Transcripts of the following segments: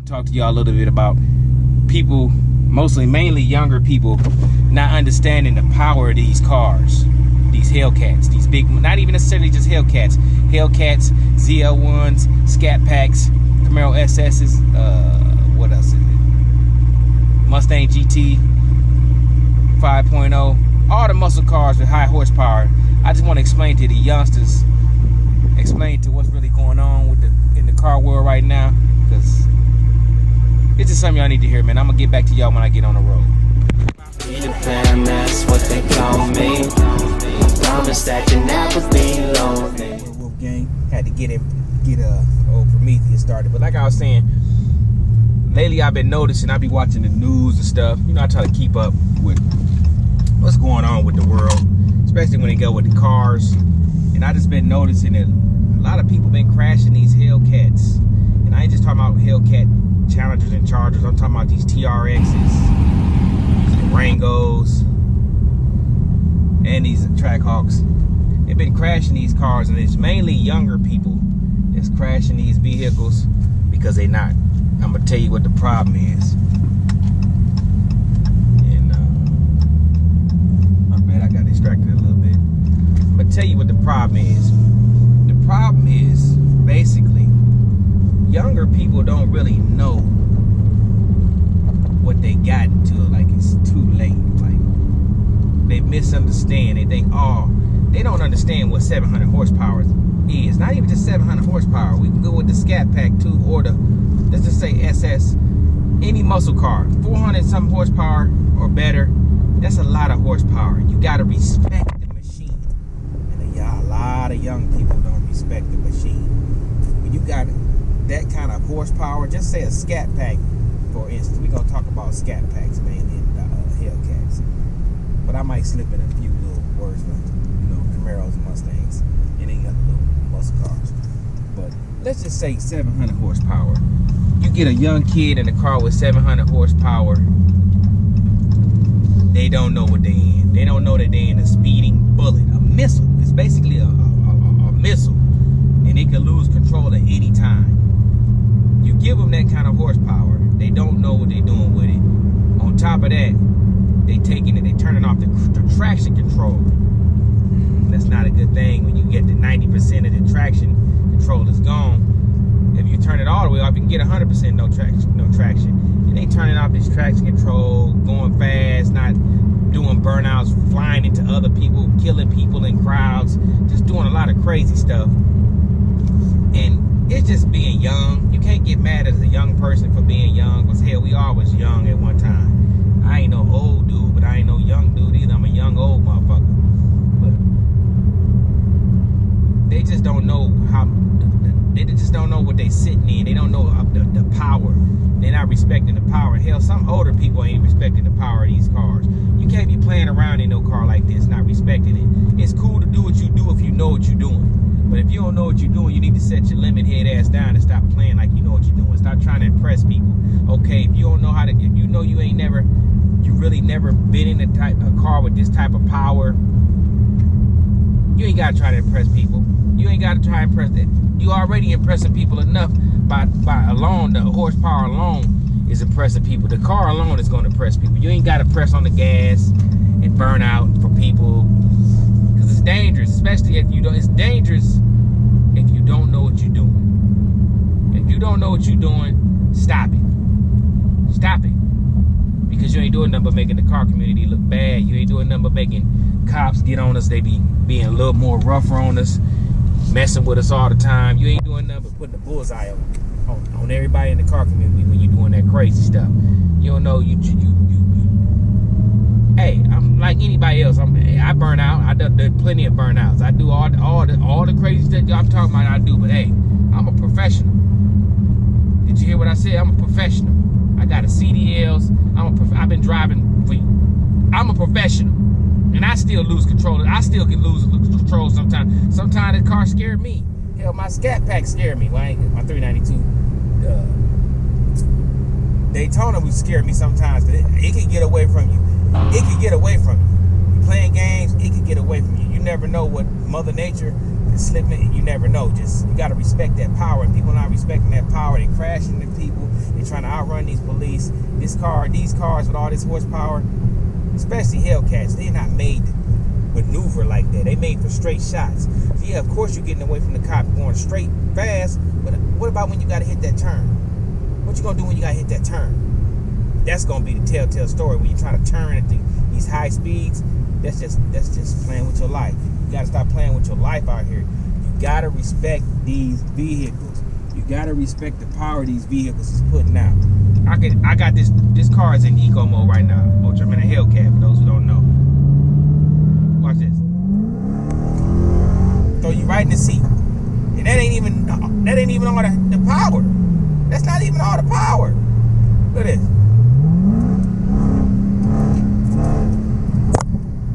talk to y'all a little bit about people, mainly younger people, not understanding the power of these cars, these Hellcats, these big, not even necessarily just Hellcats, ZL1s, Scat Packs, Camaro SS's, what else is it? Mustang GT 5.0, all the muscle cars with high horsepower. I just want to explain to the youngsters, explain to what's really going on with in the car world right now, because it's just something y'all need to hear, man. I'm gonna get back to y'all when I get on the road. Peter Pan, that's what they call me. Promise that you never be lonely. Wolf Gang had to get old Prometheus started, but like I was saying, lately I've been noticing, I be watching the news and stuff. You know, I try to keep up with what's going on with the world, especially when they go with the cars. And I just been noticing that a lot of people been crashing these Hellcats. And I ain't just talking about Hellcat Challengers and Chargers. I'm talking about these TRXs, these Durangos, and these Trackhawks. They've been crashing these cars, and it's mainly younger people that's crashing these vehicles because they not. I'm gonna tell you what the problem is. And I bet I got distracted a little bit. I'm gonna tell you what the problem is. The problem is basically younger people don't really know what they got until like it's too late. Like they misunderstand. They think, oh, they don't understand what 700 horsepower is. Not even just 700 horsepower. We can go with the Scat Pack too, or the, let's just say SS, any muscle car, 400 something horsepower or better. That's a lot of horsepower. You gotta respect the machine. And a lot of young people don't respect the machine. When you got that kind of horsepower, just say a Scat Pack, for instance. We're gonna talk about Scat Packs mainly in Hellcats. But I might slip in a few little words from, Camaros and Mustangs. And then you got the little muscle cars. But let's just say 700 horsepower. You get a young kid in a car with 700 horsepower, they don't know what they in. They don't know that they in a speeding bullet, a missile. It's basically a missile, and it can lose control at any time. You give them that kind of horsepower, they don't know what they're doing with it. On top of that, they turning off the traction control. That's not a good thing when you get to 90% of the traction control is gone. If you turn it all the way off, you can get 100% no traction. And they turning off this traction control, going fast, not doing burnouts, flying into other people, killing people in crowds, just doing a lot of crazy stuff. And it's just being young. You can't get mad as a young person for being young, because hell, we all was young at one time. I ain't no old dude, but I ain't no young dude either. I'm a young old motherfucker. But they just don't know how. They just don't know what they sitting in. They don't know the power. They're not respecting the power. Hell, some older people ain't respecting the power of these cars. You can't be playing around in no car like this, not respecting it. It's cool to do what you do if you know what you're doing. But if you don't know what you're doing, you need to set your limit head ass down and stop playing like you know what you're doing. Stop trying to impress people. Okay, if you don't know how to, if you know you really never been in a car with this type of power, you ain't gotta try to impress people. You ain't gotta try to impress that. You already impressing people enough by alone. The horsepower alone is impressing people. The car alone is gonna impress people. You ain't gotta press on the gas and burn out for people, because it's dangerous. Especially if you don't. It's dangerous if you don't know what you're doing. If you don't know what you're doing, stop it. Stop it. Because you ain't doing nothing but making the car community look bad. You ain't doing nothing but making cops get on us. They be being a little more rougher on us, messing with us all the time. You ain't doing nothing but putting the bullseye on everybody in the car community when you doing that crazy stuff. You don't know hey, I'm like anybody else. I burn out. I done plenty of burnouts. I do all the crazy stuff I'm talking about. I do, but hey, I'm a professional. Did you hear what I said? I'm a professional. I got a CDLs. I've been driving for you. I'm a professional, and I still lose control. I still can lose control sometimes. Sometimes the car scared me. Hell, my Scat Pack scared me. Well, I ain't my 392. Daytona would scare me sometimes. It can get away from you. It can get away from you. You playing games, it can get away from you. You never know what Mother Nature is slipping. You never know. Just you gotta respect that power. And people not respecting that power. They crashing into people. They trying outrun these police. These cars with all this horsepower, especially Hellcats, they're not made to maneuver like that. They made for straight shots. So yeah, of course you're getting away from the cop going straight fast, but what about when you got to hit that turn? What you gonna do when you got to hit that turn? That's gonna be the telltale story when you're trying to turn at these high speeds. That's just playing with your life. You gotta stop playing with your life out here. You gotta respect these vehicles. You gotta respect the power these vehicles is putting out. I got this car is in eco mode right now. Which I'm in a Hellcat for those who don't know. Watch this. Throw you right in the seat. And that ain't even all the power. That's not even all the power. Look at this.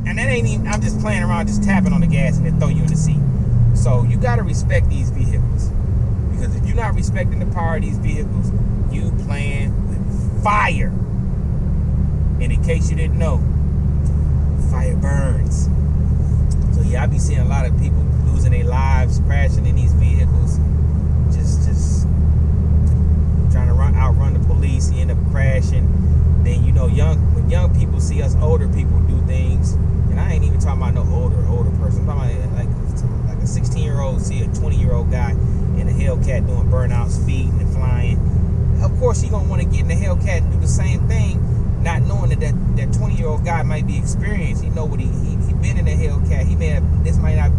And that ain't even, I'm just playing around, just tapping on the gas and then throw you in the seat. So you gotta respect these vehicles. Because if you're not respecting the power of these vehicles, you playing with fire. And in case you didn't know, fire burns. So yeah, I be seeing a lot of people losing their lives, crashing in these vehicles, just trying to outrun the police. You end up crashing. Then you know, when young people see us older people do things, and I ain't even talking about no older person. I'm talking about like a 16-year-old see a 20-year-old guy in a Hellcat doing burnout, speeding and flying. Of course, he gonna want to get in the Hellcat and do the same thing, not knowing that 20-year-old guy might be experienced. He know what he been in a Hellcat. He may have, this might not,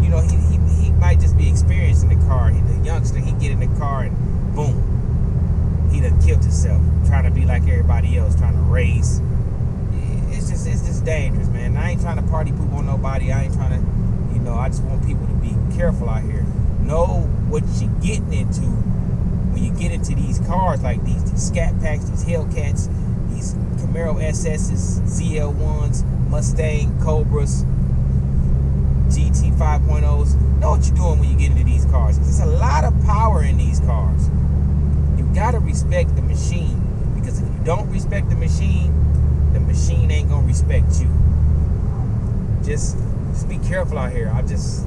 you know, he might just be experienced in the car. The youngster, he get in the car and boom, he done killed himself trying to be like everybody else, trying to race. It's just dangerous, man. I ain't trying to party poop on nobody. I ain't trying to, you know, I just want people to be careful out here. Know what you're getting into when you get into these cars like these Scat Packs, these Hellcats, these Camaro SS's, ZL1s, Mustang, Cobras, GT 5.0s. Know what you're doing when you get into these cars. There's a lot of power in these cars. You gotta respect the machine, because if you don't respect the machine ain't gonna respect you. Just be careful out here. It just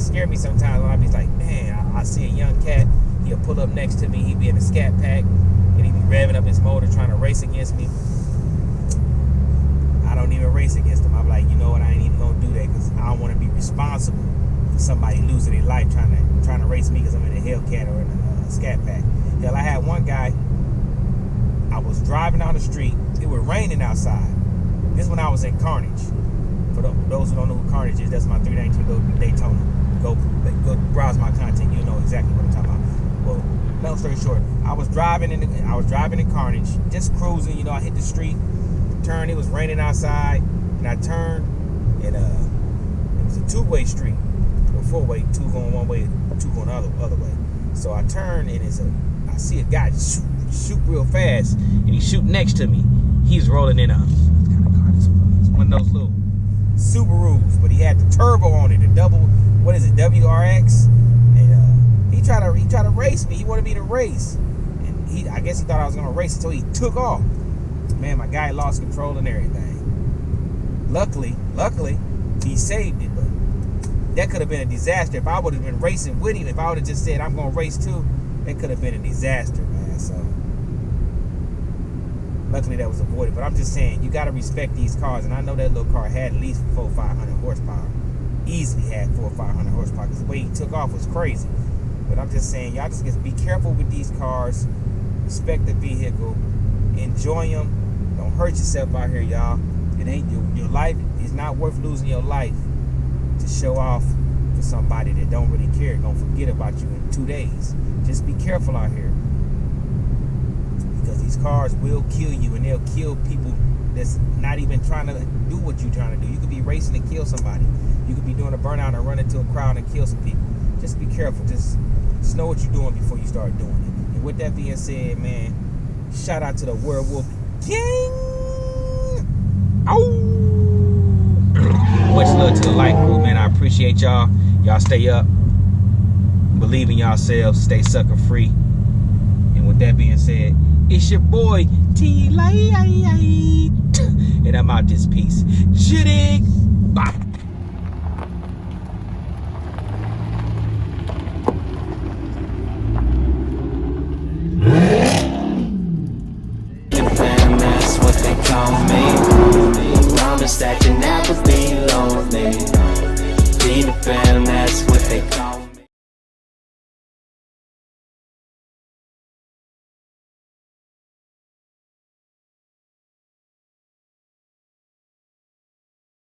scares me sometimes when I be like, man, I see a young cat, he'll pull up next to me, he be in a Scat Pack, and he be revving up his motor trying to race against me. I don't even race against him. I'm like, you know what, I ain't even gonna do that, because I don't want to be responsible for somebody losing their life trying to race me because I'm in a Hellcat or in a Scat Pack. Hell, I had one guy, I was driving down the street, it was raining outside. This when I was in Carnage. For those who don't know who Carnage is, that's my 319 go Daytona. Go browse my content, you'll know exactly what I'm talking about. Well, long story short, I was driving in Carnage, just cruising. You know, I hit the street, turned. It was raining outside, and I turned, and it was a two-way street, or four-way, two going one way, two going the other way. So I turned, and I see a guy shoot real fast, and he shoot next to me. He's rolling in what kind of car this was? It's one of those little Subarus, but he had the turbo on it, the double, what is it, WRX, and he tried to race me. He wanted me to race, and I guess he thought I was gonna race until he took off. Man, my guy lost control and everything. Luckily, he saved it, but that could have been a disaster if I would have been racing with him. If I would have just said I'm gonna race too, it could have been a disaster, man. So luckily that was avoided. But I'm just saying, you got to respect these cars. And I know that little car had at least 400 or 500 horsepower. Easily had 400 or 500 horsepower, because the way he took off was crazy. But I'm just saying, y'all just be careful with these cars. Respect the vehicle. Enjoy them. Don't hurt yourself out here, y'all. It ain't your life is not worth losing your life to show off for somebody that don't really care, gonna forget about you in 2 days. Just be careful out here, because these cars will kill you, and they'll kill people that's not even trying to do what you're trying to do. You could be racing and kill somebody. You could be doing a burnout and run into a crowd and kill some people. Just be careful. Just know what you're doing before you start doing it. And with that being said, man, shout out to the Werewolf Gang. Ow! Much love to the Light Crew, man. I appreciate y'all. Y'all stay up. Believe in yourselves. Stay sucker free. And with that being said, it's your boy T-Light. And I'm out this piece. Jittig. Bye.